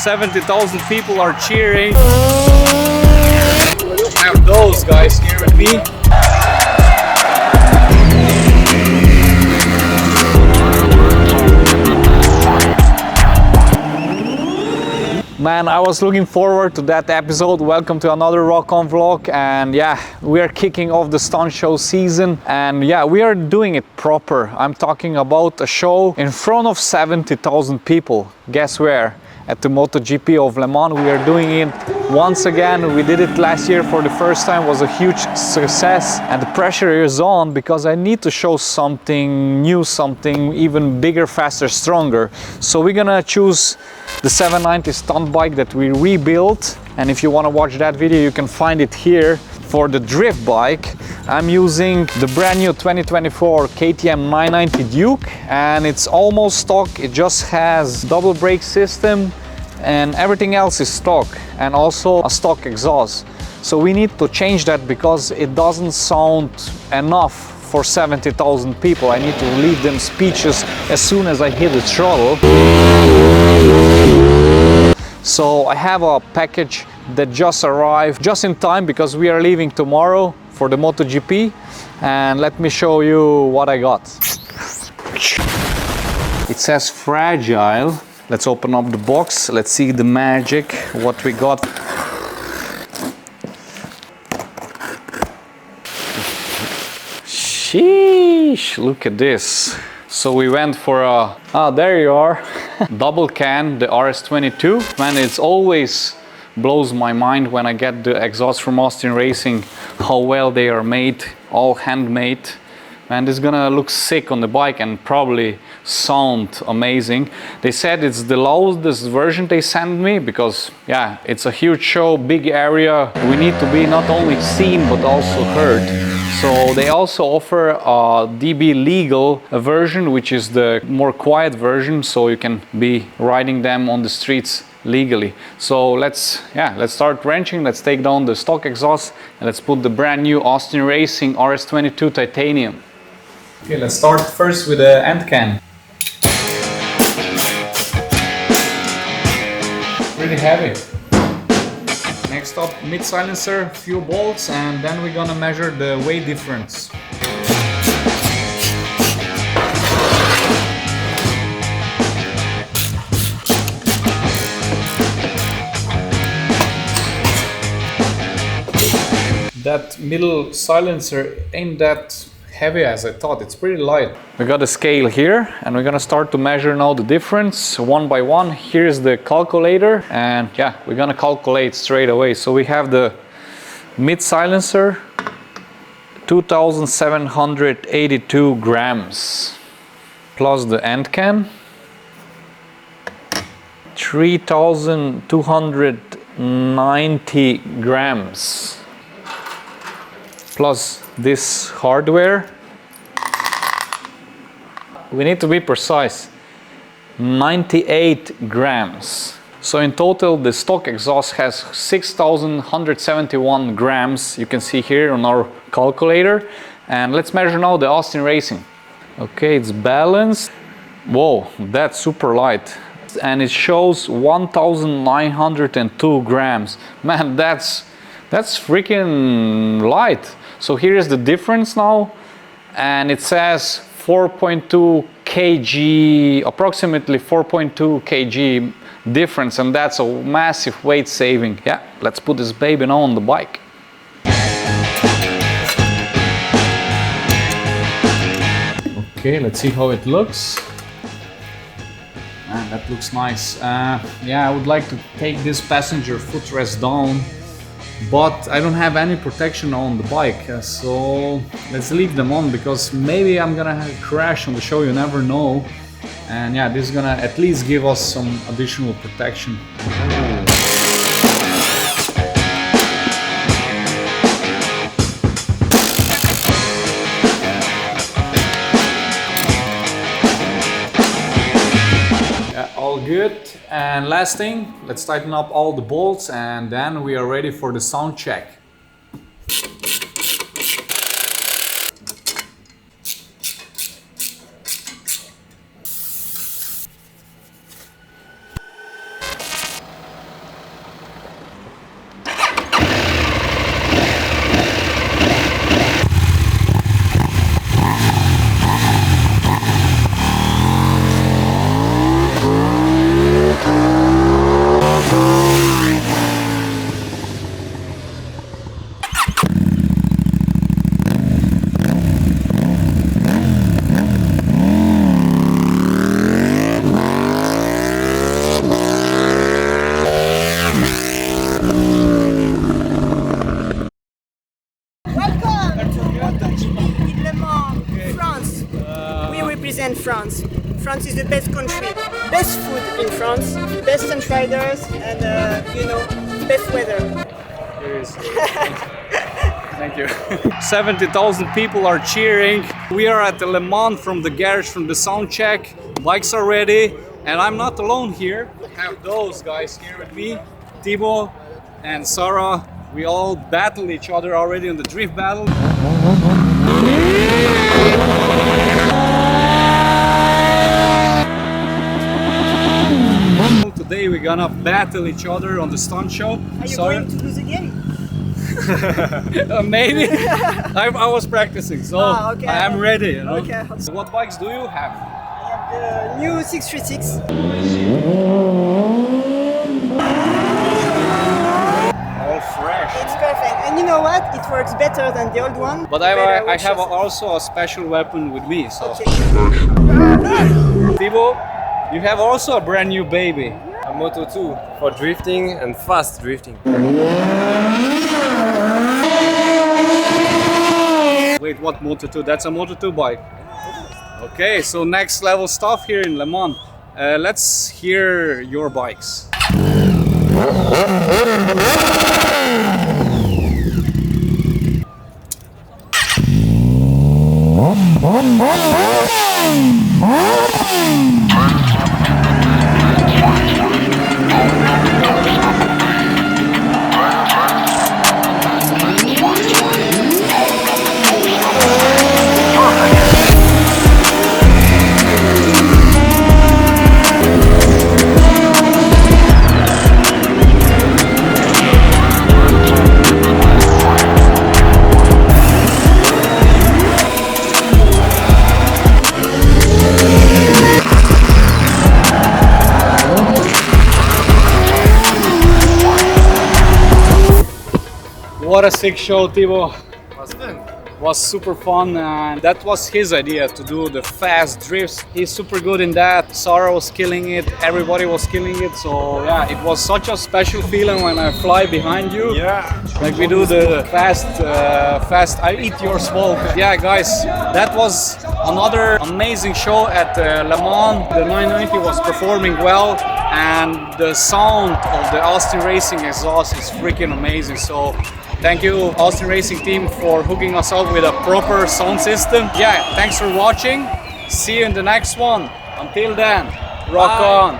70,000 people are cheering. I have those guys here with me. Man, I was looking forward to that episode. Welcome to another Rock On vlog, and yeah, we are kicking off the stunt show season, and yeah, we are doing it proper. I'm talking about a show in front of 70,000 people. Guess where? At the MotoGP of Le Mans. We are doing it once again. We did it last year for the first time. It was a huge success, and the pressure is on because I need to show something new, something even bigger, faster, stronger. So we're gonna choose the 790 stunt bike that we rebuilt, and if you want to watch that video, you can find it here. For the drift bike, I'm using the brand new 2024 KTM 990 Duke, and it's almost stock. It just has double brake system and everything else is stock, and also a stock exhaust. So we need to change that because it doesn't sound enough for 70,000 people. I need to leave them speechless as soon as I hit the throttle. So I have a package that just arrived just in time because we are leaving tomorrow for the MotoGP, and let me show you what I got. It says fragile. Let's open up the box. Let's see the magic, what we got. Sheesh, look at this. So we went for a, there you are, double can, the RS22. Man, it's always blows my mind when I get the exhaust from Austin Racing, how well they are made, all handmade. Man, this is gonna look sick on the bike and probably sound amazing. They said it's the loudest version they sent me because, yeah, it's a huge show, big area. We need to be not only seen but also heard. So they also offer a DB legal version, which is the more quiet version, so you can be riding them on the streets legally. So let's start wrenching. Let's take down the stock exhaust and let's put the brand new Austin Racing RS22 titanium. Okay, let's start first with the end can. Pretty heavy. Next up, mid silencer, few bolts, and then we're gonna measure the weight difference. That middle silencer ain't that heavy as I thought. It's pretty light. We got a scale here, and we're gonna start to measure now the difference one by one. Here's the calculator, and yeah, we're gonna calculate straight away. So we have the mid silencer, 2,782 grams, plus the end can, 3,290 grams, plus this hardware. We need to be precise, 98 grams. So in total, the stock exhaust has 6,171 grams. You can see here on our calculator. And let's measure now the Austin Racing. Okay, it's balanced. Whoa, that's super light. And it shows 1,902 grams. Man, that's freaking light. So here is the difference now, and it says 4.2 kg, approximately 4.2 kg difference, and that's a massive weight saving. Yeah, let's put this baby now on the bike. Okay, let's see how it looks. Man, that looks nice. Yeah, I would like to take this passenger footrest down, but I don't have any protection on the bike, so let's leave them on because maybe I'm gonna have a crash on the show, you never know. And yeah, this is gonna at least give us some additional protection. Yeah, all good. And last thing, let's tighten up all the bolts, and then we are ready for the sound check. France is the best country. Best food in France, best stunt riders, and you know, best weather. Thank you. 70,000 people are cheering. We are at the Le Mans from the garage, from the sound check. Bikes are ready, and I'm not alone here. I have those guys here with me, Thibaut and Sarah. We all battle each other already in the drift battle. Today we're gonna battle each other on the stunt show. Are you going to lose again? Maybe. I was practicing, so okay. I'm ready. You know? Okay. So what bikes do you have? I have the new 636. All fresh. It's perfect, and you know what? It works better than the old one. But I have also a special weapon with me. So Okay. Thibaut, you have also a brand new baby. A Moto2 for drifting and fast drifting. Wait, what Moto2? That's a Moto2 bike. Okay, so next level stuff here in Le Mans. Let's hear your bikes. What a sick show, Thibaut. Was super fun, and that was his idea to do the fast drifts. He's super good in that. Sarah was killing it, everybody was killing it. So yeah, it was such a special feeling when I fly behind you. Yeah. Like we do the fast, I eat your smoke. Yeah guys, that was another amazing show at Le Mans. The 990 was performing well, and the sound of the Austin Racing exhaust is freaking amazing. So thank you, Austin Racing team, for hooking us up with a proper sound system. Yeah, thanks for watching. See you in the next one. Until then, rock on.